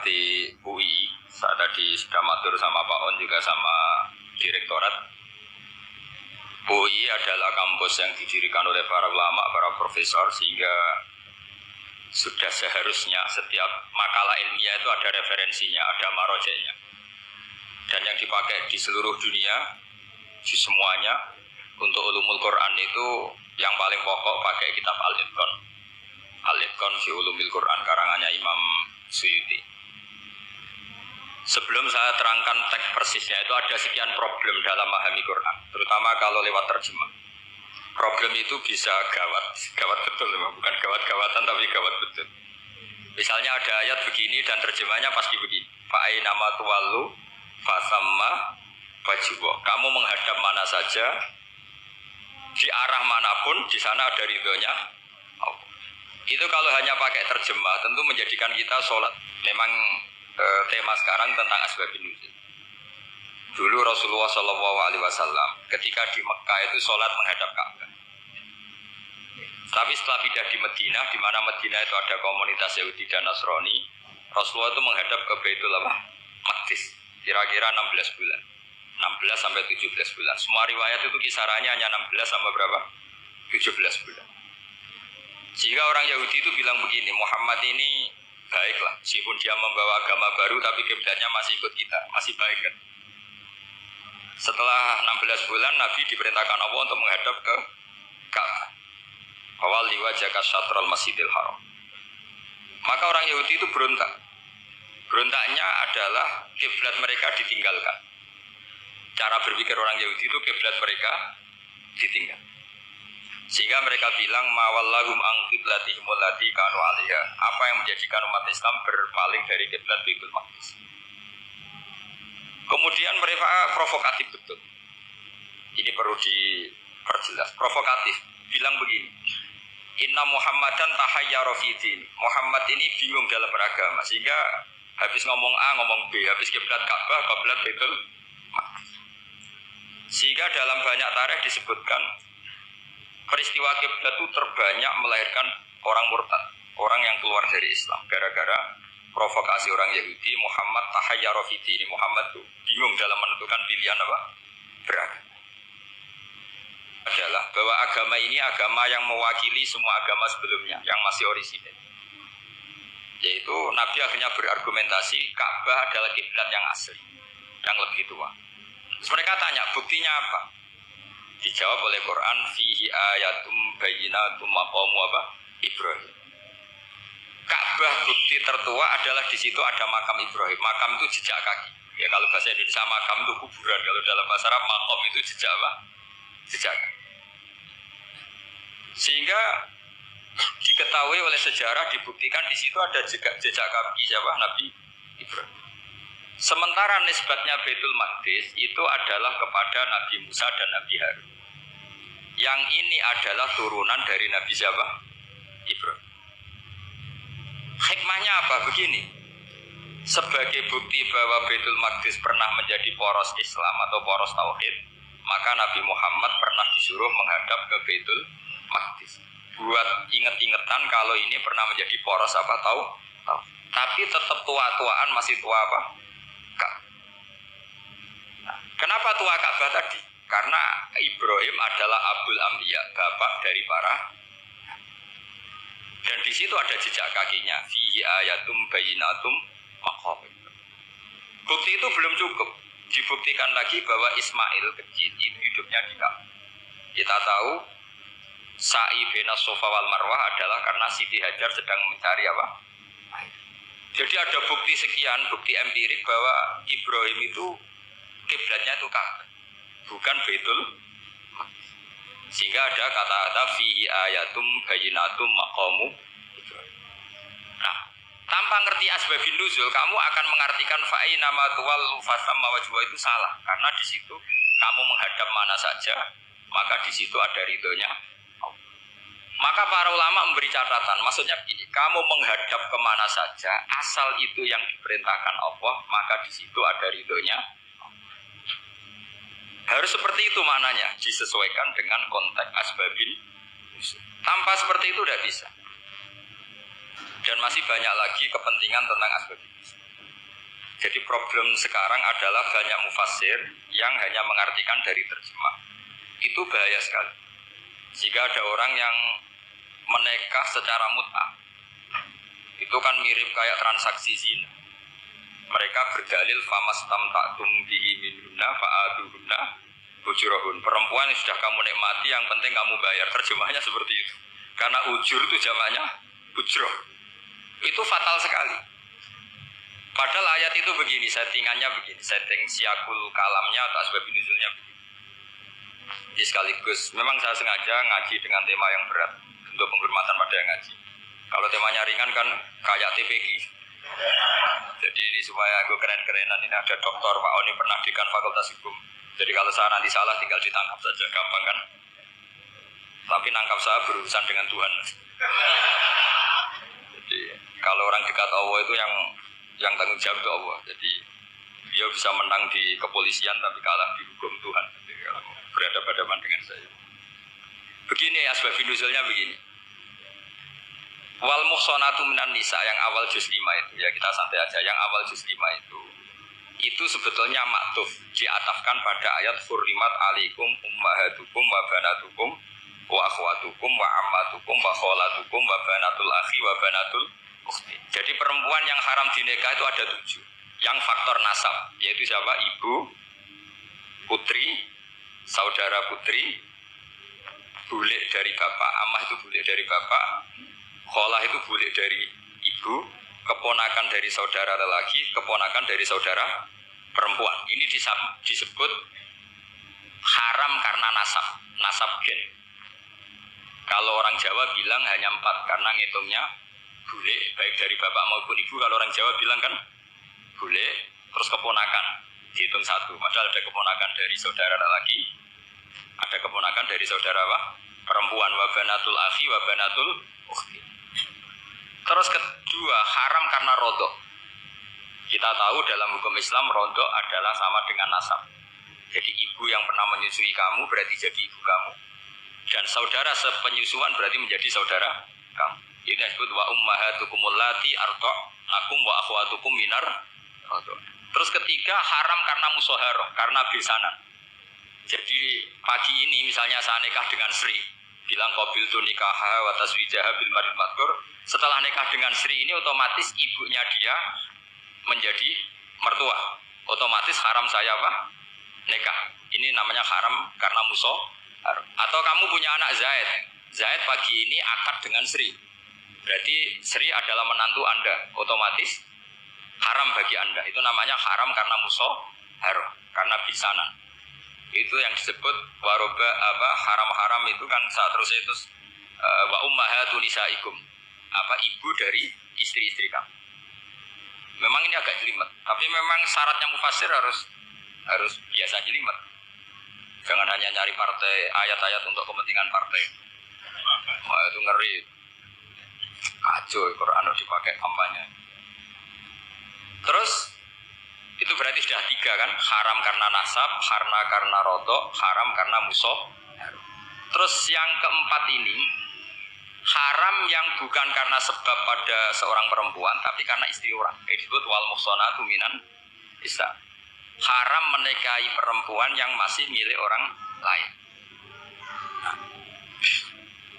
di UI, saat tadi sudah matur sama Pak On juga sama Direktorat. UI adalah kampus yang didirikan oleh para ulama, para profesor, sehingga sudah seharusnya setiap makalah ilmiah itu ada referensinya, ada marojeknya. Dan yang dipakai di seluruh dunia, di semuanya, untuk ulumul Quran itu yang paling pokok pakai kitab Al-Itqan. Al-Itqan fi ulumil Quran, karangannya Imam Suyuti. Sebelum saya terangkan teks persisnya, itu ada sekian problem dalam memahami Quran, terutama kalau lewat terjemah. Problem itu bisa gawat betul, bukan gawat-gawatan tapi gawat betul. Misalnya ada ayat begini dan terjemahnya pasti begini. Fa'ai nama tuwallu fasamma wajibah. Kamu menghadap mana saja, di arah manapun, di sana ada ridhonya Allah. Itu kalau hanya pakai terjemah, tentu menjadikan kita sholat. Memang tema sekarang tentang asbabun nuzul. Dulu Rasulullah SAW ketika di Mekah itu sholat menghadap Ka'bah. Tapi setelah pindah di Madinah, di mana Madinah itu ada komunitas Yahudi dan Nasrani, Rasulullah itu menghadap ke Baitul Maqdis, kira-kira 16 bulan. 16 sampai 17 bulan. Semua riwayat itu kisarannya hanya 16 sampai berapa? 17 bulan. Sehingga orang Yahudi itu bilang begini, Muhammad ini baiklah, meskipun dia membawa agama baru tapi kiblatnya masih ikut kita, masih baik kan. Setelah 16 bulan Nabi diperintahkan Allah untuk menghadap ke Ka'bah. Awal liwajaka syatral masjidil haram. Maka orang Yahudi itu berontak. Berontaknya adalah kiblat mereka ditinggalkan. Cara berpikir orang Yahudi itu kiblat mereka ditinggal. Sehingga mereka bilang mawallahum an qiblatihim allati kanu 'alaiha. Apa yang menjadikan umat Islam berpaling dari kiblat Baitul Maqdis. Kemudian mereka provokatif betul. Ini perlu diperjelas. Provokatif. Bilang begini. Inna Muhammadan tahayyara fi din. Muhammad ini bingung dalam beragama, sehingga habis ngomong A ngomong B, habis kiblat Ka'bah, kiblat Baitul Maqdis. Sehingga dalam banyak tarikh disebutkan peristiwa kiblat itu terbanyak melahirkan orang murtad, orang yang keluar dari Islam gara-gara provokasi orang Yahudi. Muhammad tahayyara fi din. Muhammad itu bingung dalam menentukan pilihan apa? Beragama. Adalah bahwa agama ini agama yang mewakili semua agama sebelumnya yang masih orisinil. Yaitu Nabi akhirnya berargumentasi Ka'bah adalah kiblat yang asli, yang lebih tua. Terus mereka tanya, buktinya apa? Dijawab oleh Quran, fihi ayatum bayyinatum maqamu apa? Ibrahim. Ka'bah bukti tertua adalah di situ ada makam Ibrahim. Makam itu jejak kaki. Ya kalau bahasa Indonesia makam itu kuburan, kalau dalam bahasa Arab maqam itu jejak apa? Jejak kaki. Sehingga diketahui oleh sejarah, dibuktikan di situ ada jejak kaki siapa? Nabi Ibrahim. Sementara nisbatnya Baitul Maqdis itu adalah kepada Nabi Musa dan Nabi Harun. Yang ini adalah turunan dari Nabi siapa? Ibrahim. Hikmahnya apa? Begini. Sebagai bukti bahwa Baitul Maqdis pernah menjadi poros Islam atau poros Tauhid, maka Nabi Muhammad pernah disuruh menghadap ke Baitul Maqdis. Buat inget-ingetan kalau ini pernah menjadi poros apa tahu? Tapi tetap tua-tuaan masih tua apa? Nah, kenapa tua Ka'bah tadi? Karena Ibrahim adalah Abul Anbiya, bapak dari para. Dan di situ ada jejak kakinya. Fihi ayatum bayyinatum maqam. Bukti itu belum cukup. Dibuktikan lagi bahwa Ismail kecil itu hidupnya di Ka'bah. Kita tahu sa'i bainas Safa wal Marwah adalah karena Siti Hajar sedang mencari apa? Jadi ada bukti sekian, bukti empirik bahwa Ibrahim itu kiblatnya itu Ka'bah, bukan Baitul. Sehingga ada kata-kata fihi ayatum bayyinatum maqamu Ibrahim. Nah, tanpa ngerti asbabun nuzul, kamu akan mengartikan fa'i nama tuwal fasamma wajwa itu salah, karena di situ kamu menghadap mana saja, maka di situ ada ridhonya. Maka para ulama memberi catatan, maksudnya begini, kamu menghadap kemana saja, asal itu yang diperintahkan Allah, maka di situ ada ridhonya. Harus seperti itu maknanya, disesuaikan dengan konteks asbabin. Tanpa seperti itu tidak bisa. Dan masih banyak lagi kepentingan tentang asbabin. Jadi problem sekarang adalah banyak mufassir yang hanya mengartikan dari terjemah. Itu bahaya sekali. Jika ada orang yang menikah secara mut'ah, itu kan mirip kayak transaksi zina. Mereka berdalil famastamta'tum bihi minhunna fa'aduhunna ujurahun. Perempuan yang sudah kamu nikmati, yang penting kamu bayar. Terjemahnya seperti itu. Karena ujur itu jamaknya ujroh. Itu fatal sekali. Padahal ayat itu begini, settingannya begini, setting siakul kalamnya atau asbab nuzulnya begini. Jadi sekaligus, memang saya sengaja ngaji dengan tema yang berat untuk penghormatan pada yang ngaji. Kalau temanya ringan kan kayak TPG. Jadi ini supaya gue keren-kerenan, ini ada doktor Pak Oni pernah dekan Fakultas Hukum. Jadi kalau saya nanti salah tinggal ditangkap saja, gampang kan? Tapi nangkap saya berurusan dengan Tuhan. Jadi kalau orang dekat Allah itu yang tanggung jawab itu Allah. Jadi dia bisa menang di kepolisian tapi kalah di hukum Tuhan. Jadi kalau berhadapan dengan saya. Begini asbab nuzulnya begini. Wal muhsanatu minan nisa yang awal juz 5 itu ya kita santai aja. Yang awal juz 5 itu sebetulnya maktuf diatafkan pada ayat hurrimat alaikum ummahatukum wa banatukum wa akhwatukum wa ammatukum wa kholatukum wa banatul akhi wa banatul ukhti. Jadi perempuan yang haram dinikah itu ada 7. Yang faktor nasab yaitu siapa? Ibu, putri, saudara putri, bule dari bapak, amah itu bule dari bapak, kholah itu bule dari ibu, keponakan dari saudara lelaki, keponakan dari saudara perempuan. Ini disebut haram karena nasab gen. Kalau orang Jawa bilang hanya 4 karena ngitungnya bule baik dari bapak maupun ibu. Kalau orang Jawa bilang kan bule terus keponakan dihitung 1. Padahal ada keponakan dari saudara lelaki, ada keponakan dari saudara apa? Perempuan. Wa banatul akhi wa banatul ukhti. Terus kedua haram karena rodok. Kita tahu dalam hukum Islam rodok adalah sama dengan nasab. Jadi ibu yang pernah menyusui kamu berarti jadi ibu kamu. Dan saudara sepenyusuan berarti menjadi saudara kamu. Ini disebut wa ummahatukum allati arda'nakum wa akhwatukum minar rodok. Terus ketiga haram karena musoharoh, karena besanan. Jadi pagi ini misalnya saya nikah dengan Sri, bilang qabil tu nikaha wa taswijaha bil mar'il madkur. Setelah nikah dengan Sri ini otomatis ibunya dia menjadi mertua. Otomatis haram saya apa? Nikah. Ini namanya haram karena musuh. Atau kamu punya anak Zaid. Zaid pagi ini akad dengan Sri. Berarti Sri adalah menantu Anda. Otomatis haram bagi Anda. Itu namanya haram karena musuh haram, karena bisanan. Itu yang disebut waroba apa haram-haram itu kan saat terus itu wa ummahatu nisaikum. Apa ibu dari istri-istri kamu. Memang ini agak jelimet, tapi memang syaratnya mufassir harus biasa jelimet. Jangan hanya nyari partai ayat-ayat untuk kepentingan partai. Wah itu ngeri. Kacau Quran dipakai kampanye. Terus itu berarti sudah 3 kan? Haram karena nasab, karena rodok, haram karena musuh. Terus yang keempat ini haram yang bukan karena sebab pada seorang perempuan, tapi karena istri orang. Ini disebut wal muhsanatu minan nisa. Haram menikahi perempuan yang masih milik orang lain. Nah,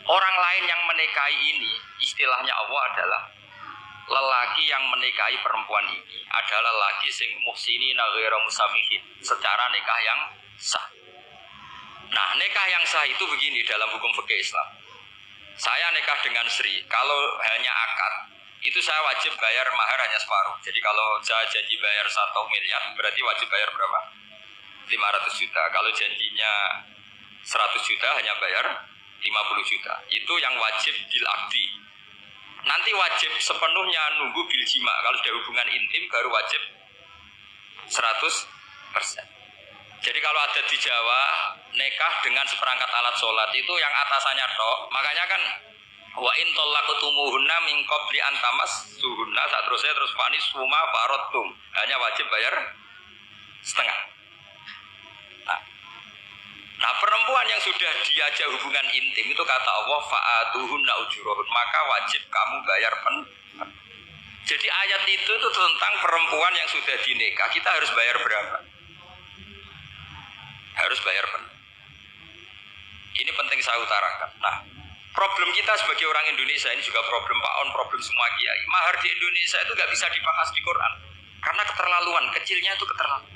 orang lain yang menikahi ini, istilahnya Allah adalah lelaki yang menikahi perempuan ini adalah lelaki sing muhsini ghairu musafihin, secara nikah yang sah. Nah, nikah yang sah itu begini dalam hukum fikih Islam. Saya nikah dengan Sri, kalau hanya akad, itu saya wajib bayar mahar hanya separuh. Jadi kalau saya janji bayar 1 miliar, berarti wajib bayar berapa? 500 juta. Kalau janjinya 100 juta, hanya bayar 50 juta. Itu yang wajib bil akdi. Nanti wajib sepenuhnya nunggu bil jima. Kalau sudah hubungan intim, baru wajib 100%. Jadi kalau ada di Jawa nikah dengan seperangkat alat sholat itu yang atasannya tok. Makanya kan wa in talaqtumuhunna min qabli an tamassuhunna terus fanis suma faradtum. Hanya wajib bayar setengah. Nah perempuan yang sudah diajak hubungan intim itu kata Allah fa'atuhunna ujurahun, maka wajib kamu bayar Jadi ayat itu tuh tentang perempuan yang sudah dinikah, kita harus bayar berapa? Harus bayar benar. Ini penting saya utarakan. Nah, problem kita sebagai orang Indonesia ini juga problem Pak On, problem semua kiai. Mahar di Indonesia itu nggak bisa dibahas di Quran karena keterlaluan, kecilnya itu keterlaluan.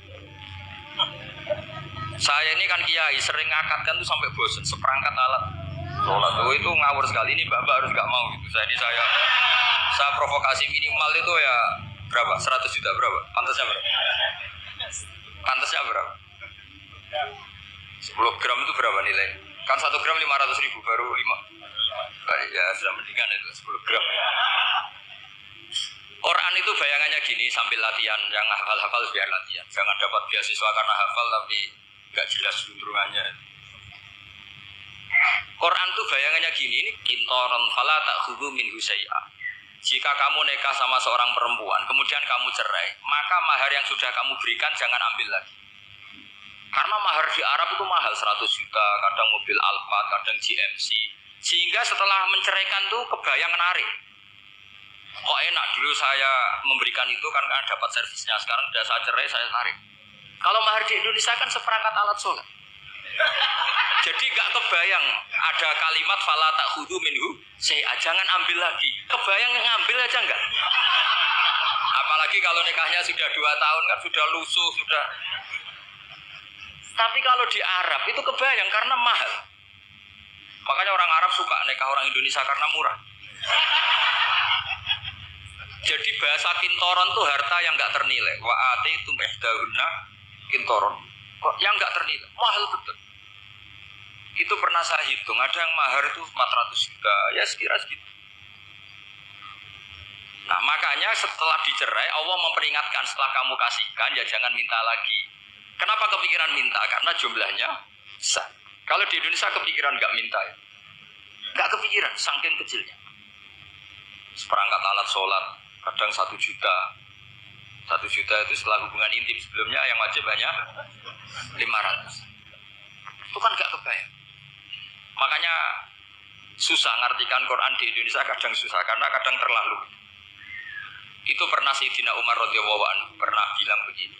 Saya ini kan kiai, sering ngakatkan tuh sampai bosan seperangkat alat sholat. Oh, itu ngawur sekali, ini mbak harus nggak mau gitu. Saya provokasi minimal itu ya berapa? 100 juta berapa? Pantasnya berapa? Pantasnya berapa? 10 gram itu berapa nilai? Kan 1 gram 500.000 baru 5. Ya sudah mendingan itu 10 gram. Quran itu bayangannya gini sambil latihan, yang hafal-hafal biar latihan. Jangan dapat beasiswa karena hafal tapi nggak jelas juntrungannya. Quran itu bayangannya gini, kintoron fala ta'khudhu minhu syai'a. Jika kamu nikah sama seorang perempuan, kemudian kamu cerai, maka mahar yang sudah kamu berikan jangan ambil lagi. Karena mahar di Arab itu mahal, 100 juta, kadang mobil Alphard, kadang GMC. Sehingga setelah menceraikan tuh kebayang menarik. Kok enak, dulu saya memberikan itu kan dapat servisnya, sekarang sudah saya cerai, saya tarik. Kalau mahar di Indonesia kan seperangkat alat sholat. Jadi gak kebayang ada kalimat fala ta'khudhu minhu syai'a, jangan ambil lagi. Kebayang ngambil aja enggak? Apalagi kalau nikahnya sudah 2 tahun kan sudah lusuh, sudah. Tapi kalau di Arab itu kebayang karena mahal. Makanya orang Arab suka nikah orang Indonesia karena murah. Jadi bahasa kintoron tuh harta yang enggak ternilai. Wa atitum ihdahunna kintoron. Kok yang enggak ternilai? Mahal betul. Itu pernah saya hitung, ada yang mahar itu 400 juta, ya sekira segitu. Nah makanya setelah dicerai, Allah memperingatkan setelah kamu kasihkan, ya jangan minta lagi. Kenapa kepikiran minta? Karena jumlahnya besar. Kalau di Indonesia kepikiran nggak minta ya? Nggak kepikiran, saking kecilnya. Seperangkat alat sholat, kadang 1 juta. 1 juta itu setelah hubungan intim, sebelumnya yang wajib hanya 500. Itu kan nggak kebayang. Makanya susah ngartikan Quran di Indonesia, kadang susah karena kadang terlalu. Itu pernah Sayyidina Umar radhiyallahu anhu pernah bilang begini,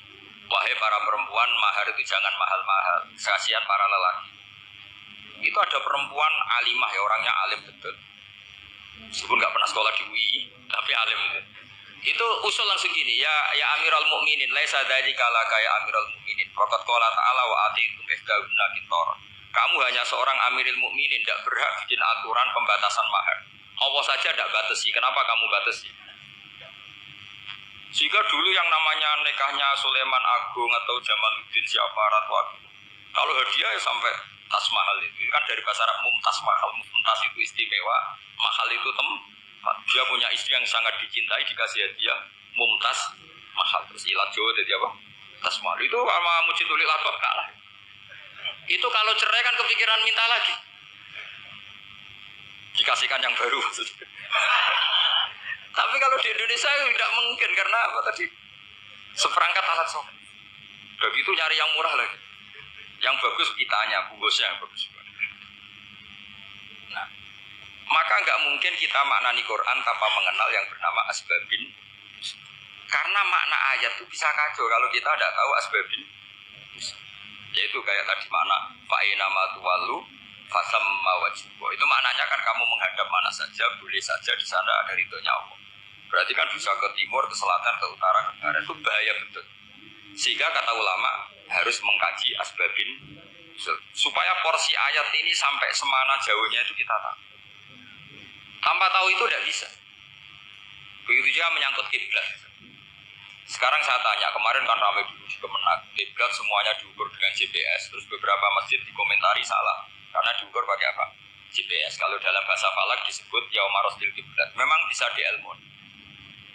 wahai para perempuan, mahar itu jangan mahal-mahal, kasihan para lelaki. Itu ada perempuan alimah ya, orangnya alim betul, meskipun nggak pernah sekolah di UI tapi alim itu. Itu usul langsung gini, ya Amirul Mukminin, laisa dzalika laka ya Amirul Mukminin, faqad qala ta'ala wa atitum ihdahunna kintaran. Kamu hanya seorang Amirul Mukminin, tidak berhak bikin aturan pembatasan mahar. Allah saja tidak batasi, kenapa kamu batasi? Sehingga dulu yang namanya nikahnya Sulaiman Agung atau Jamaluddin siapa Ratu Agung, kalau hadiah ya sampai tas mahal itu kan dari bahasa Arab mumtaz mahal, mumtaz itu istimewa, mahal itu dia punya istri yang sangat dicintai, dikasih hadiah mumtaz mahal. Terus ilat Jawa jadi apa? Tas mahal itu sama Mujidul Ilabab kalah. Itu kalau cerai kan kepikiran minta lagi, dikasihkan yang baru maksudnya. Tapi kalau di Indonesia tidak mungkin karena apa tadi? Seperangkat alat sholat. Begitu nyari yang murah lagi. Yang bagus kitanya, bungkusnya yang bagus. Nah, maka nggak mungkin kita maknani Quran tanpa mengenal yang bernama asbabin. Karena makna ayat itu bisa kacau kalau kita tidak tahu asbabin. Yaitu kayak tadi makna fa'ina ma tuwallu fasamma wajhu. Itu maknanya kan kamu menghadap mana saja, boleh saja di sana ada ridhonya Allah. Berarti kan bisa ke timur, ke selatan, ke utara, ke barat. Itu bahaya betul. Sehingga kata ulama harus mengkaji asbabin supaya porsi ayat ini sampai semana jauhnya itu kita tahu. Tanpa tahu itu tidak bisa. Begitu juga menyangkut kiblat. Sekarang saya tanya, kemarin kan ramai dulu di Kemenak, kiblat semuanya diukur dengan GPS, terus beberapa masjid dikomentari salah karena diukur pakai apa? GPS. Kalau dalam bahasa falak disebut yaumarostil kiblat. Memang bisa diilmun.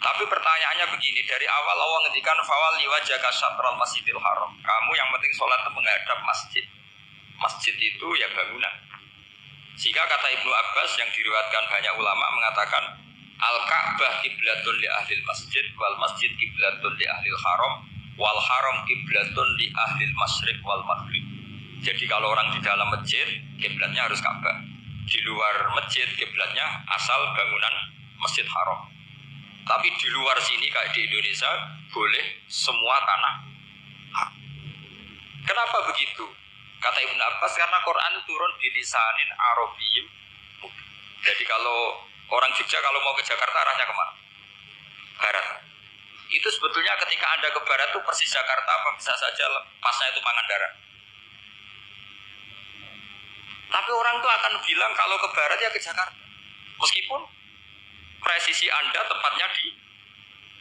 Tapi pertanyaannya begini, dari awal Allah ngendikan fawalli wajhaka syatral masjidil haram. Kamu yang penting sholat itu menghadap masjid. Masjid itu ya bangunan. Sehingga kata Ibnu Abbas yang diriwayatkan banyak ulama mengatakan Al-Ka'bah kiblatun li ahlil masjid wal masjid kiblatun li ahlil haram wal haram kiblatun li ahlil masyriq wal maghrib. Jadi kalau orang di dalam masjid kiblatnya harus Ka'bah. Di luar masjid kiblatnya asal bangunan Masjid Haram. Tapi di luar sini kayak di Indonesia boleh semua tanah hak. Kenapa begitu? Kata Ibnu Abbas karena Quran turun di lisanin Arabiyyim. Jadi kalau orang Jogja kalau mau ke Jakarta arahnya kemana? Barat. Itu sebetulnya ketika Anda ke barat itu persis Jakarta apa bisa saja pasnya itu Pangandaran. Tapi orang itu akan bilang kalau ke barat ya ke Jakarta. Meskipun presisi Anda tepatnya di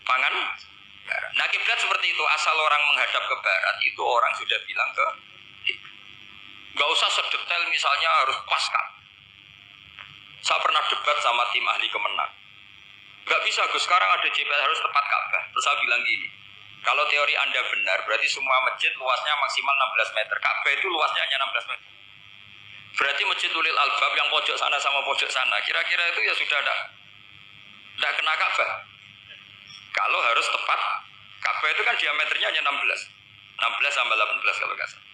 Pangandaran. Nah kiblat seperti itu, asal orang menghadap ke barat itu orang sudah bilang ke nggak usah sedetail misalnya harus pas kan. Saya pernah debat sama tim ahli Kemenang. Nggak bisa Gus, sekarang ada GPS harus tepat Ka'bah. Terus saya bilang gini, kalau teori Anda benar berarti semua masjid luasnya maksimal 16 meter. Ka'bah itu luasnya hanya 16 meter. Berarti Masjid Ulil Albab yang pojok sana sama pojok sana kira-kira itu ya sudah tidak kena Ka'bah. Kalau harus tepat Ka'bah itu kan diameternya hanya 16 sampai 18 kalau nggak salah.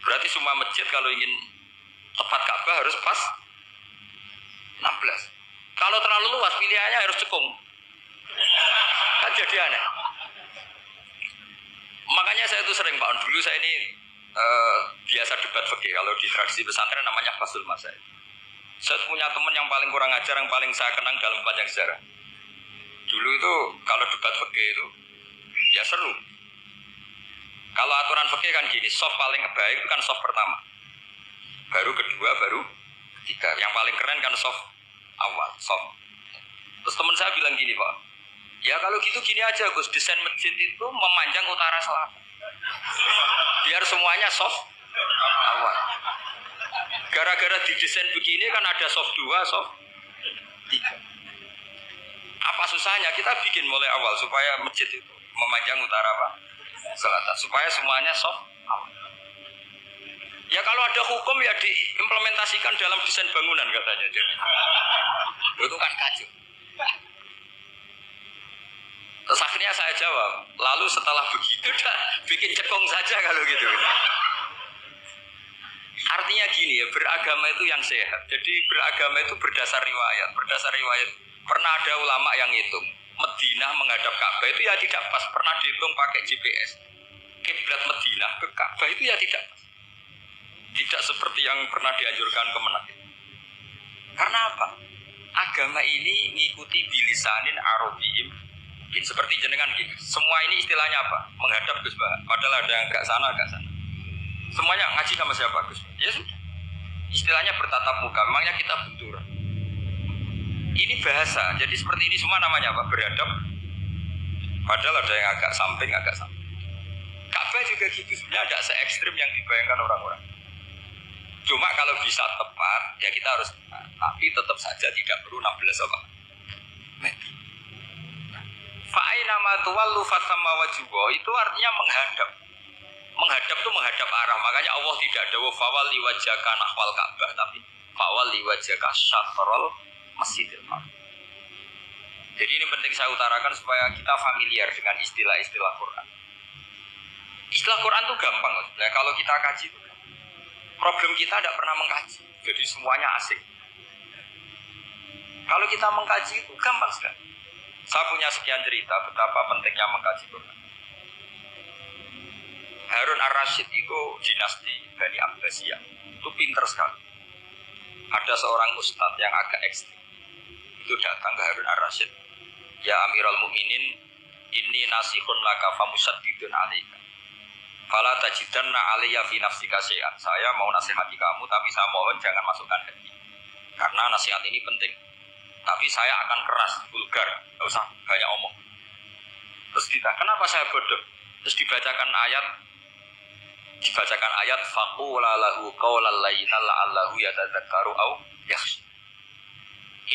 Berarti semua masjid kalau ingin tepat Ka'bah harus pas 16. Kalau terlalu luas pilihannya harus cekung. Kan jadi aneh. Makanya saya itu sering Pak, dulu saya ini biasa debat fikih. Kalau di tradisi pesantren namanya Basul Masail. Saya punya teman yang paling kurang ajar, yang paling saya kenang dalam panjang sejarah. Dulu itu kalau debat fikih itu ya seru. Kalau aturan fikih kan gini, soft paling baik itu kan soft pertama. Baru kedua, baru ketiga. Yang paling keren kan soft awal, soft. Terus teman saya bilang gini Pak, ya kalau gitu gini aja Gus, desain masjid itu memanjang utara selatan. Biar semuanya soft awal. Gara-gara didesain begini kan ada soft 2, soft 3. Apa susahnya kita bikin mulai awal supaya masjid itu memanjang utara apa? Selatan. Supaya semuanya soft awal. Ya kalau ada hukum ya diimplementasikan dalam desain bangunan katanya. Jadi itu kan kacau. Terus akhirnya saya jawab, lalu setelah begitu dah bikin cekong saja kalau gitu. Artinya gini ya, beragama itu yang sehat. Jadi beragama itu berdasar riwayat. Berdasar riwayat pernah ada ulama yang hitung Madinah menghadap Ka'bah itu ya tidak pas. Pernah dihitung pakai GPS. Kiblat Madinah ke Ka'bah itu ya tidak pas. Tidak seperti yang pernah dianjurkan Kemenang. Karena apa? Agama ini mengikuti bilisanin Arabiyyim. Seperti jenengan gitu. Semua ini istilahnya apa? Menghadap Gus Bah. Padahal ada yang agak sana, agak sana. Semuanya ngaji sama siapa Gus? Ya sudah. Istilahnya bertatap muka. Memangnya kita benturan. Ini bahasa. Jadi seperti ini semua namanya apa? Berhadap. Padahal ada yang agak samping, agak samping. Ka'bah juga gitu. Sebenarnya ada se-ekstrim yang dibayangkan orang-orang. Cuma kalau bisa tepat, ya kita harus tepat. Tapi tetap saja tidak perlu 16 apa? Meter. Fa'aina ma tuwallu fasamma wajhuhu itu artinya menghadap. Menghadap itu menghadap arah. Makanya Allah tidak dawuh fawalli wajhaka nahwal Ka'bah, tapi fawalli wajhaka syatrul Masjidil Haram. Jadi ini penting saya utarakan supaya kita familiar dengan istilah-istilah Quran. Istilah Quran itu gampang. Nah, kalau kita kaji itu problem kita tidak pernah mengkaji. Jadi semuanya asing. Kalau kita mengkaji itu gampang sekali. Saya punya sekian cerita betapa pentingnya mengkaji Quran. Harun Ar-Rasyid itu dinasti Bani Abbasiyah. Itu pinter sekali. Ada seorang ustadz yang agak ekstrim. Itu datang ke Harun Ar-Rasyid. Ya Amirul Mukminin, inni nasihun laka famusaddidun alaika. Fala tajidanna alayya fi nafsika syai'an. Saya mau nasihati kamu tapi saya mohon jangan masukkan hati. Karena nasihat ini penting. Tapi saya akan keras, vulgar, enggak usah banyak omong. Terus kita, kenapa saya bodoh? Terus dibacakan ayat faqula lahu qawlan layyinan la'allahu yatadzakkaru aw yakhsha.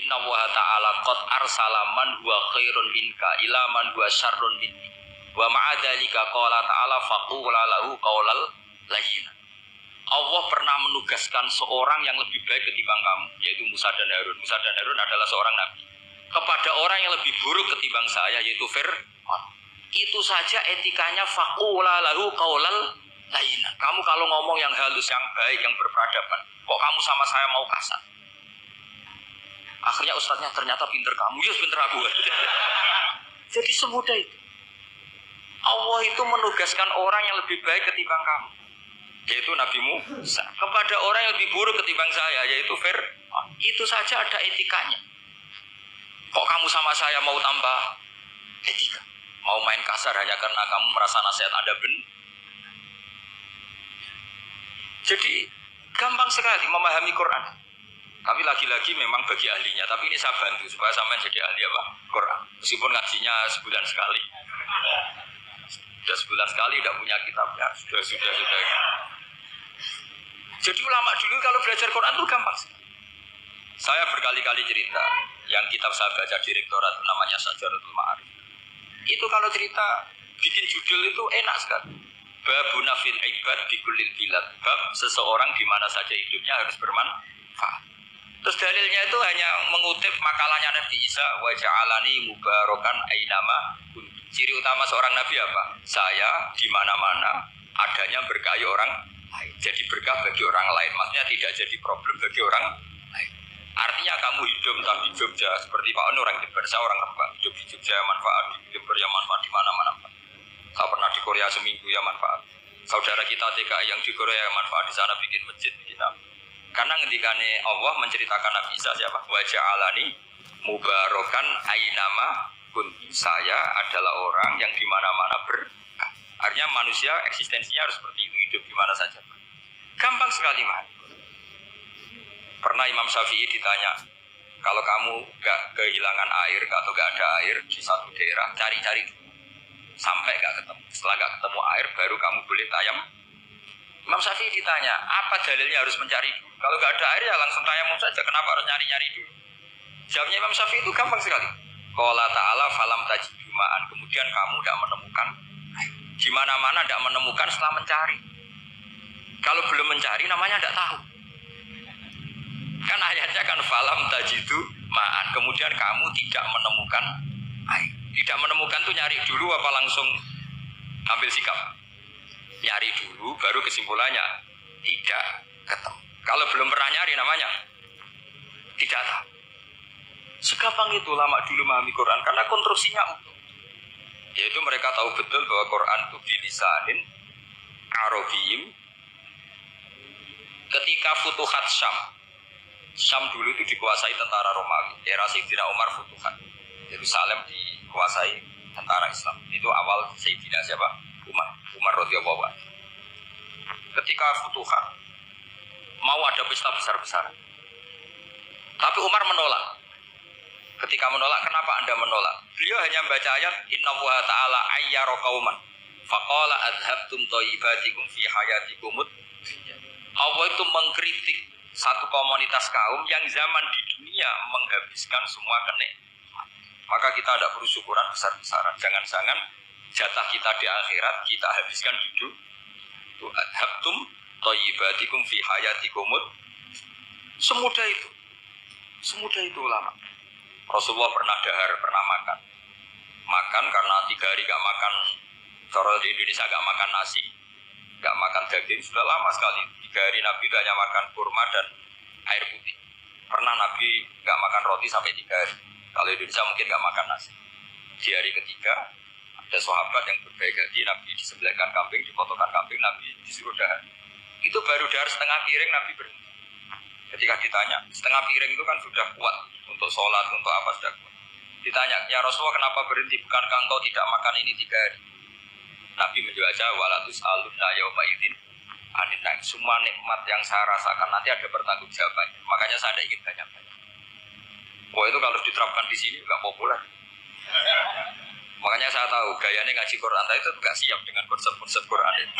Inna wa ta'ala qad arsala man huwa khairun minka ila man huwa syarrun minni. Wa ma'a dzalika qala ta'ala faqula lahu qawlan layyinan. Allah pernah menugaskan seorang yang lebih baik ketimbang kamu, yaitu Musa dan Harun. Musa dan Harun adalah seorang nabi. Kepada orang yang lebih buruk ketimbang saya, yaitu Fir'aun. Itu saja etikanya faqula lahu qawlan layyinan. Kamu kalau ngomong yang halus, yang baik, yang berperadaban, kok kamu sama saya mau kasar? Akhirnya ustadznya ternyata pinter kamu, yes pinter aku. Jadi semudah itu. Allah itu menugaskan orang yang lebih baik ketimbang kamu, yaitu Nabi Musa, kepada orang yang lebih buruk ketimbang saya, yaitu Fir'aun. Itu saja ada etikanya. Kok kamu sama saya mau tambah etika? Mau main kasar hanya karena kamu merasa nasihat Anda benar? Jadi gampang sekali memahami Quran. Tapi lagi-lagi memang bagi ahlinya. Tapi ini saya bantu supaya sampean jadi ahli apa? Quran. Meskipun ngajinya sebulan sekali. Sudah sebulan sekali tidak punya kitab ya. Sudah. Jadi ulama dulu kalau belajar Quran itu gampang. Saya berkali-kali cerita. Yang kitab saya baca di rektorat namanya Syajaratul Ma'arif. Itu kalau cerita bikin judul itu enak sekali. Babuna fil ibad bikullil bilad. Bab seseorang di mana saja hidupnya harus bermanfaat. Terus dalilnya itu hanya mengutip makalahnya Nabi Isa, wa ja'alani mubarakan ainama. Ciri utama seorang nabi apa? Saya di mana-mana adanya berkahi orang lain. Jadi berkah bagi orang lain. Maksudnya tidak jadi problem bagi orang lain. Artinya kamu hidup entah di Jogja seperti Pak Onu orang Jember, saya orang Rembang. Hidup di Jogja manfaat, di Jember ya manfaat di mana-mana. Saya pernah di Korea seminggu ya manfaat. Saudara kita TKI yang di Korea ya manfaat di sana bikin masjid, bikin apa. Karena ngendikane Allah menceritakan Nabi Isa siapa? Wa ja'alani mubarakan ainama kun. Saya adalah orang yang di mana-mana berkah. Artinya manusia eksistensinya harus seperti itu, hidup di mana saja. Gampang sekali, Mas. Pernah Imam Syafi'i ditanya, kalau kamu gak kehilangan air atau gak ada air di satu daerah, cari-cari sampai gak ketemu. Setelah gak ketemu air, baru kamu boleh tayam. Imam Syafi'i ditanya, apa dalilnya harus mencari dulu? Kalau gak ada air ya langsung tayamum saja, kenapa harus nyari-nyari dulu? Jawabnya Imam Syafi'i itu gampang sekali. Qala ta'ala falam tajidu ma'an. Kemudian kamu gak menemukan air. Di mana-mana gak menemukan setelah mencari. Kalau belum mencari namanya gak tahu. Kan ayatnya kan falam tajidu ma'an. Kemudian kamu tidak menemukan air. Tidak menemukan tuh nyari dulu apa langsung ambil sikap? Nyari dulu baru kesimpulannya tidak ketemu. Kalau belum pernah nyari namanya tidak tahu. Segampang itu lama dulu memahami Quran karena konstruksinya utuh. Yaitu mereka tahu betul bahwa Quran itu bilisanin Arabiyim. Ketika Futuhat Syam dulu itu dikuasai tentara Romawi. Era Sayyidina Umar Futuhat. Yerusalem dikuasai tentara Islam. Itu awal Sayyidina siapa? Umar radhiyallahu anhu. Ketika Futuhat mau ada pesta besar-besaran. Tapi Umar menolak. Ketika menolak, kenapa Anda menolak? Beliau hanya membaca ayat Innallaha ta'ala ayyara qauman faqala adhabtum thayyibatikum fi hayatikumud. Allah itu mengkritik satu komunitas kaum yang zaman di dunia menghabiskan semua kenikmatan. Maka kita tidak perlu syukuran besar-besaran. Jangan-jangan jatah kita di akhirat kita habiskan di dunia. Adhabtum thayyibatikum fi hayatikumud. Semudah itu ulama. Rasulullah pernah dahar, pernah makan. Makan karena 3 hari gak makan. Cara di Indonesia gak makan nasi, gak makan daging. Sudah lama sekali. 3 hari Nabi hanya makan kurma dan air putih. Pernah Nabi gak makan roti sampai 3 hari. Kalau Indonesia mungkin gak makan nasi. Di hari ketiga ada sahabat yang berbaik hati. Nabi disembelihkan kambing, dipotongkan kambing, Nabi disuruh dahar. Itu baru dahar setengah piring Nabi berhenti. Ketika ditanya, setengah piring itu kan sudah kuat untuk sholat, untuk apa sudah kuat. Ditanya, ya Rasulullah kenapa berhenti? Bukankah engkau tidak makan ini 3 hari? Nabi menjawab, walatus alunna yaumaidin anin. Semua nikmat yang saya rasakan nanti ada pertanggungjawabannya. Makanya saya tidak ingin banyak-banyak. Wah itu kalau diterapkan di sini nggak populer. Makanya saya tahu gayanya ngaji Quran itu nggak siap dengan konsep-konsep Quran ini.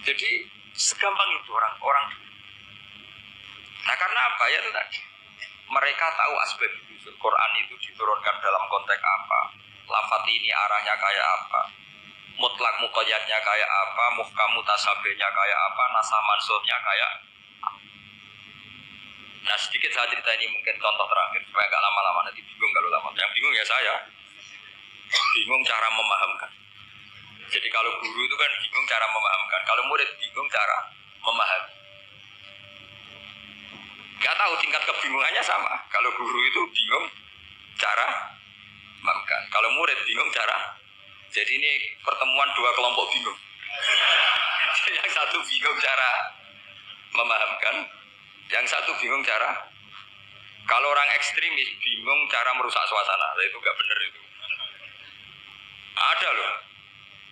Jadi segampang itu orang. Nah karena apa ya itu tadi? Mereka tahu asbab nuzul Quran itu diturunkan dalam konteks apa, lafaz ini arahnya kayak apa, mutlak muqayyadnya kayak apa, muhkam mutasabihnya kayak apa, nasah mansuhnya kayak apa. Nah sedikit saya cerita ini mungkin contoh terakhir supaya agak lama-lama nanti bingung kalau lama. Yang bingung ya saya, bingung cara memahamkan. Jadi kalau guru itu kan bingung cara memahamkan, kalau murid bingung cara memahami. Gak tahu tingkat kebingungannya sama. Kalau guru itu bingung cara memahamkan. Kalau murid bingung cara, jadi ini pertemuan dua kelompok bingung. Yang satu bingung cara memahamkan, yang satu bingung cara. Kalau orang ekstremis bingung cara merusak suasana, itu nggak benar itu. Ada loh.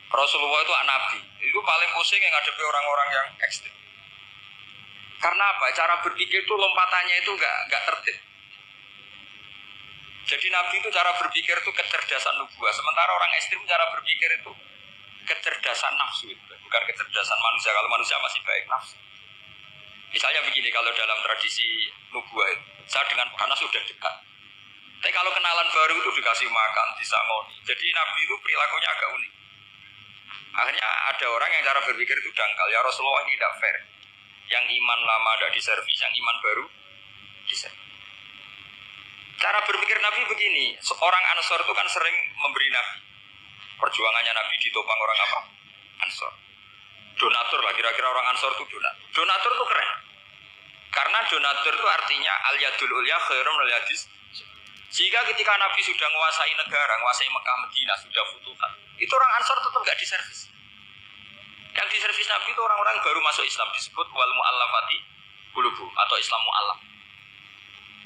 Rasulullah itu anak Nabi, itu paling pusing yang ngadepi orang-orang yang ekstrem. Karena apa? Cara berpikir itu lompatannya itu nggak tertib. Jadi Nabi itu cara berpikir itu kecerdasan nubuah. Sementara orang ekstrem cara berpikir itu kecerdasan nafsu, bukan kecerdasan manusia. Kalau manusia masih baik nafsu. Misalnya begini, kalau dalam tradisi nubuah itu, saya dengan karena sudah dekat. Tapi kalau kenalan baru itu dikasih makan, disangoni. Jadi Nabi itu perilakunya agak unik. Akhirnya ada orang yang cara berpikir itu dangkal. Ya Rasulullah ini tidak fair. Yang iman lama tidak diservis, yang iman baru diservis. Cara berpikir Nabi begini, seorang Ansor itu kan sering memberi Nabi. Perjuangannya Nabi ditopang orang apa? Ansor. Donatur lah, kira-kira orang Ansor itu donatur. Donatur itu keren. Karena donatur itu artinya al-yadul ulya khairum al-yadis. Sehingga ketika Nabi sudah menguasai negara, menguasai Mekah, Madinah, sudah futuhat, itu orang Ansor tetap nggak diservis. Yang diservis Nabi itu orang-orang baru masuk Islam, disebut wal mu'allafati qulubu atau Islam mu'allaf.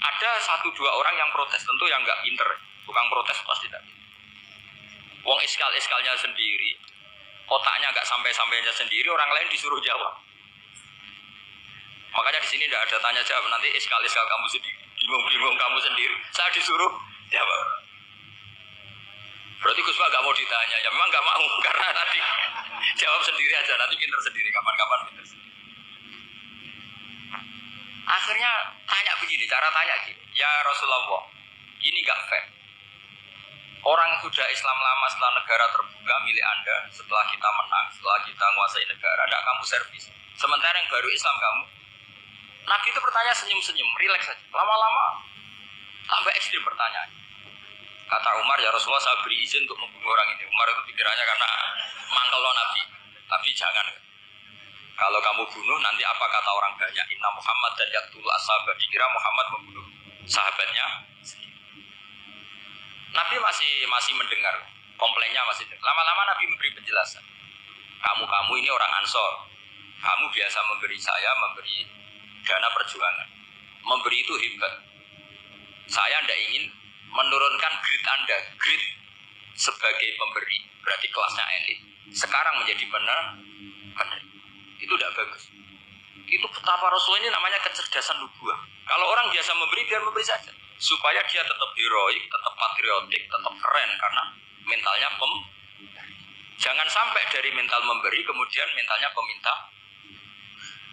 Ada satu dua orang yang protes, tentu yang nggak pinter, tukang protes pasti tidak. Wong iskal-iskalnya sendiri, otaknya nggak sampai-sampainya sendiri, orang lain disuruh jawab. Makanya di sini tidak ada tanya jawab, nanti iskal-iskal kamu sendiri, bingung-bingung kamu sendiri, saya disuruh jawab. Berarti Gus Pak nggak mau ditanya, ya memang nggak mau karena tadi jawab sendiri aja, nanti pinter sendiri, kapan-kapan pinter sendiri. Akhirnya tanya begini, cara tanya gini, ya Rasulullah, ini nggak fair. Orang sudah Islam lama setelah negara terbuka milik Anda, setelah kita menang, setelah kita menguasai negara, tidak kamu servis. Sementara yang baru Islam kamu, Nabi itu bertanya senyum-senyum, rileks saja. Lama-lama tambah ekstrim pertanyaan. Kata Umar, ya Rasulullah saya beri izin untuk membunuh orang ini. Umar itu pikirannya karena mangkel lo Nabi. Tapi jangan. Kalau kamu bunuh, nanti apa kata orang banyak? Inna Muhammad dan yaktul ashabah. Dikira Muhammad membunuh sahabatnya. Nabi masih mendengar. Komplainnya masih dengar. Lama-lama Nabi memberi penjelasan. Kamu ini orang Ansor. Kamu biasa memberi saya, memberi dana perjuangan. Memberi itu hebat. Saya tidak ingin menurunkan grade Anda, grade sebagai pemberi, berarti kelasnya elit. Sekarang menjadi benar. Itu tidak bagus. Itu betapa Rasul ini namanya kecerdasan nubuah. Kalau orang biasa memberi, biar memberi saja, supaya dia tetap heroik, tetap patriotik, tetap keren karena mentalnya Jangan sampai dari mental memberi kemudian mentalnya peminta.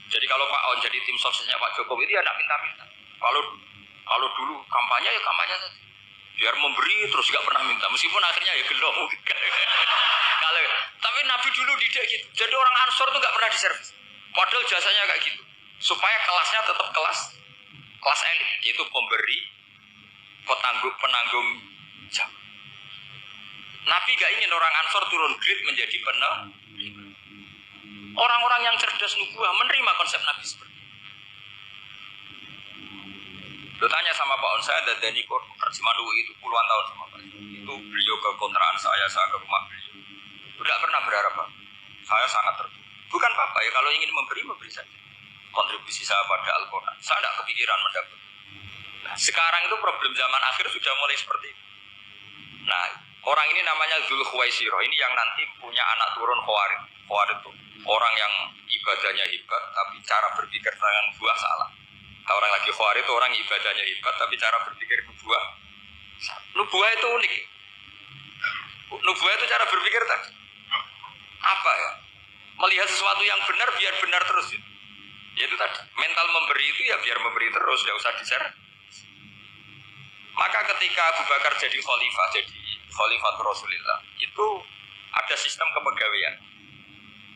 Jadi kalau Pak On jadi tim suksesnya Pak Jokowi itu ya tidak minta-minta. Kalau dulu kampanye ya kampanye saja. Biar memberi terus gak pernah minta, meskipun akhirnya ya gelo. Tapi Nabi dulu tidak gitu. Jadi orang Ansor itu gak pernah diservis. Padahal jasanya kayak gitu. Supaya kelasnya tetap kelas elit, yaitu pemberi, penanggung jawab. Nabi gak ingin orang Ansor turun grade menjadi penerima. Orang-orang yang cerdas nubuah menerima konsep Nabi seperti itu. Lo tanya sama Pak On, saya dari terjemahan UI itu puluhan tahun sama Pak. Itu beliau ke kontrakan saya ke rumah beliau. Tidak pernah berharap Pak. Saya sangat terbuka. Bukan apa-apa ya, kalau ingin memberi saja. Kontribusi saya pada Al-Quran. Saya tidak kepikiran mendapat. Nah, sekarang itu problem zaman akhir sudah mulai seperti itu. Nah, orang ini namanya Dzul Khuwaisirah. Ini yang nanti punya anak turun Khawarid. Khawarid itu orang yang ibadahnya hebat, tapi cara berpikir dengan buah salah. Orang lagi Khawarid itu orang ibadahnya hebat, tapi cara berpikir nubuah. Nubuah itu unik. Nubuah itu cara berpikir tadi. Apa ya? Melihat sesuatu yang benar biar benar terus. Ya itu tadi. Mental memberi itu ya biar memberi terus, tidak usah di-share. Maka ketika Abu Bakar jadi khalifah Rasulullah, itu ada sistem kepegawaian.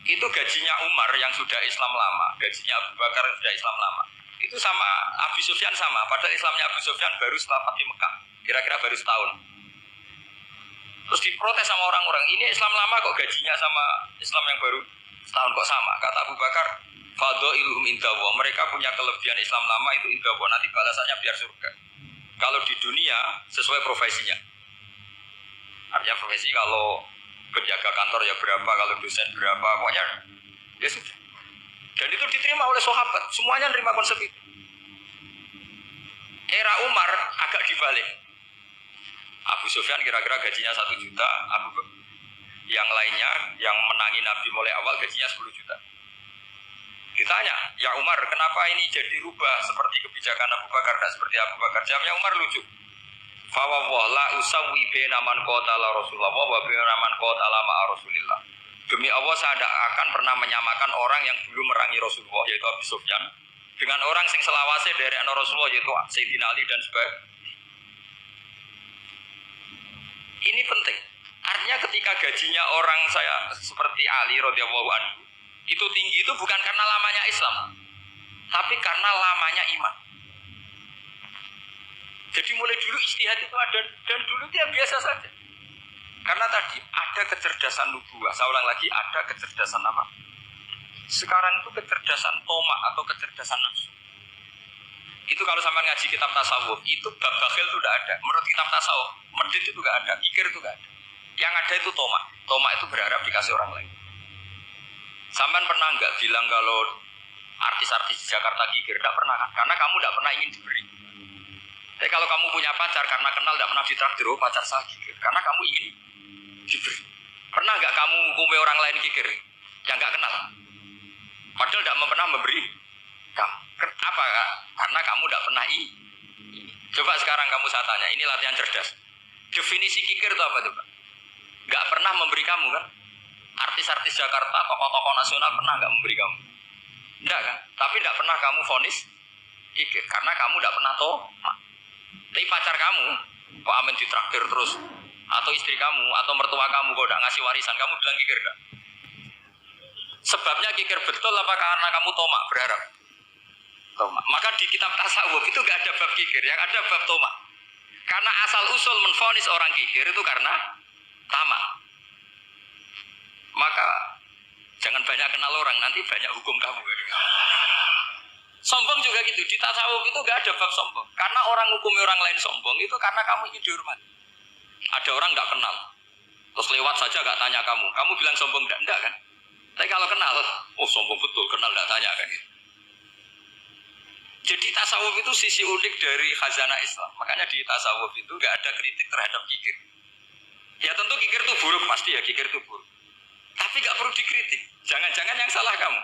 Itu gajinya Umar yang sudah Islam lama, gajinya Abu Bakar yang sudah Islam lama. Itu sama Abu Sufyan sama, padahal Islamnya Abu Sufyan baru setelah Fatih Mekah, kira-kira baru setahun. Terus diprotes sama orang-orang, ini Islam lama kok gajinya sama Islam yang baru setahun kok sama. Kata Abu Bakar, fadha'iluhum indallah, mereka punya kelebihan Islam lama itu indallah, nanti balasannya biar surga. Kalau di dunia sesuai profesinya. Artinya profesi kalau penjaga kantor ya berapa, kalau dosen berapa, pokoknya ya sudah. Dan itu diterima oleh sahabat, semuanya nerima konsep itu. Era Umar agak dibalik. Abu Sufyan kira-kira gajinya 1 juta, yang lainnya yang menangi Nabi mulai awal gajinya 10 juta. Ditanya, ya Umar, kenapa ini jadi rubah seperti kebijakan Abu Bakar, dan seperti Abu Bakar? Jawabnya Umar lucu. Fawwah la usawwi baina man qatala Rasulullah wa baina man qatala ma'a Rasulillah. Demi Allah saya tidak akan pernah menyamakan orang yang dulu merangi Rasulullah yaitu Abu Sufyan dengan orang sing selawase dari anak Rasulullah yaitu Sayyidina Ali dan sebagainya. Ini penting. Artinya ketika gajinya orang saya seperti Ali radhiyallahu anhu itu tinggi itu bukan karena lamanya Islam, tapi karena lamanya iman. Jadi mulai dulu ijtihad itu ada, dan dulu dia biasa saja. Karena tadi ada kecerdasan nubuwah. Saya ulang lagi, ada kecerdasan apa? Sekarang itu kecerdasan tomak atau kecerdasan nafsu. Itu kalau sampai ngaji kitab tasawuf, itu bab bakhil itu tidak ada. Menurut kitab tasawuf, medit itu tidak ada, pikir itu tidak ada. Yang ada itu tomak. Tomak itu berharap dikasih orang lain. Sampai pernah nggak bilang kalau artis-artis di Jakarta kikir? Tidak pernah kan? Karena kamu tidak pernah ingin diberi. Tapi kalau kamu punya pacar karena kenal tidak pernah ditraktir, oh pacar saya kikir. Karena kamu ingin diberi. Pernah nggak kamu hukumnya orang lain kikir yang nggak kenal? Padahal tidak pernah memberi kamu. Kenapa? Karena kamu tidak pernah Coba sekarang kamu saya tanya, ini latihan cerdas. Definisi kikir itu apa coba? Nggak pernah memberi kamu kan? Artis-artis Jakarta, tokoh-tokoh nasional pernah nggak memberi kamu? Enggak kan? Tapi tidak pernah kamu vonis kikir karena kamu tidak pernah toh. Tapi pacar kamu, kok amin ditraktir terus? Atau istri kamu, atau mertua kamu, kok udah ngasih warisan, kamu bilang kikir gak? Sebabnya kikir betul apa karena kamu tomak, berharap? Tomak. Maka di kitab tasawuf itu gak ada bab kikir, yang ada bab tomak. Karena asal usul menvonis orang kikir itu karena tamak. Maka jangan banyak kenal orang, nanti banyak hukum kamu. Sombong juga gitu, di tasawuf itu gak ada bab sombong. Karena orang hukumi orang lain sombong itu karena kamu ingin dihormati. Ada orang gak kenal, terus lewat saja gak tanya kamu bilang sombong enggak kan? Tapi kalau kenal, oh sombong betul, kenal gak tanya kan? Jadi tasawuf itu sisi unik dari khazanah Islam. Makanya di tasawuf itu gak ada kritik terhadap kikir. Ya tentu kikir itu buruk, pasti ya kikir itu buruk. Tapi gak perlu dikritik. Jangan-jangan yang salah kamu.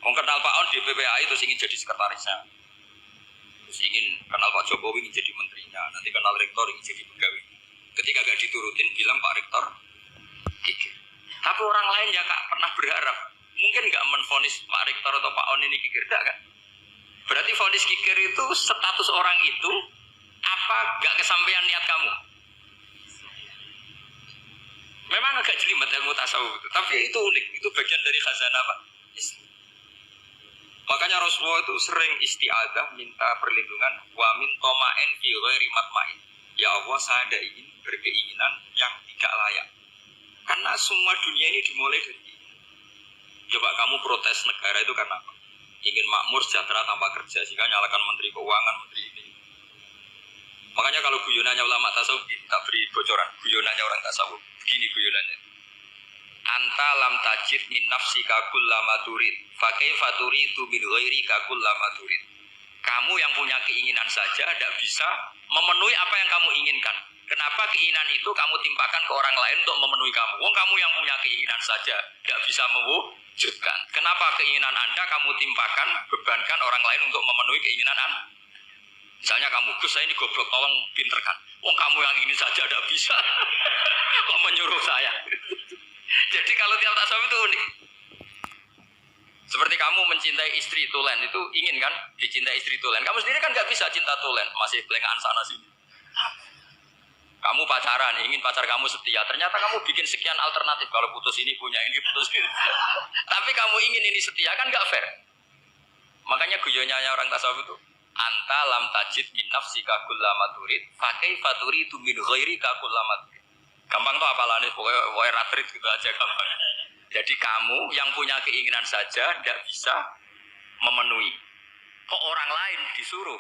Kenal Pak On di PPAI terus ingin jadi sekretarisnya, terus ingin kenal Pak Jokowi ingin jadi menterinya, nanti kenal rektor ingin jadi pegawai. Ketika gak diturutin bilang Pak Rektor kikir. Tapi orang lain ya gak pernah berharap, mungkin gak menvonis Pak Rektor atau Pak On ini kikir, gak kan? Berarti vonis kikir itu status orang itu apa gak kesampaian niat kamu? Memang agak jelimet ilmu tasawuf itu, tapi itu unik, itu bagian dari khazanah apa? Makanya Rasulullah itu sering isti'adah minta perlindungan wa min toma'in fi ghairi matma'in. Ya Allah, saya tidak ingin berkeinginan yang tidak layak. Karena semua dunia ini dimulai dari ini. Coba kamu protes negara itu karena apa? Ingin makmur sejahtera tanpa kerja, sehingga nyalakan menteri keuangan, menteri ini. Makanya kalau guyonannya ulama tasawuf, tak beri bocoran. Guyonannya orang tasawuf, begini guyonannya. Anta lam tajid min nafsika kullama turid fa kaifa turidu min ghairika kullama turid. Kamu yang punya keinginan saja tidak bisa memenuhi apa yang kamu inginkan. Kenapa keinginan itu kamu timpakan ke orang lain untuk memenuhi kamu? Wong kamu yang punya keinginan saja tidak bisa mewujudkan. Kenapa keinginan Anda kamu timpakan, bebankan orang lain untuk memenuhi keinginan Anda? Misalnya kamu, Gus saya ini goblok, tolong pinterkan. Wong kamu yang ini saja tidak bisa. Kok menyuruh saya? Jadi kalau tiap tasawuf itu unik. Seperti kamu mencintai istri tulen, itu ingin kan dicintai istri tulen. Kamu sendiri kan nggak bisa cinta tulen, masih pelengahan sana sini. Kamu pacaran, ingin pacar kamu setia. Ternyata kamu bikin sekian alternatif. Kalau putus ini punya ini, putus ini. Tapi kamu ingin ini setia, kan nggak fair. Makanya guyonnya orang tasawuf itu, anta lam tajid min nafsika kullama turid fa kaifa turidu min ghairika kullama turid. Gampang tuh apalane, pokoknya ratrit gitu aja gampang. Jadi kamu yang punya keinginan saja tidak bisa memenuhi. Kok orang lain disuruh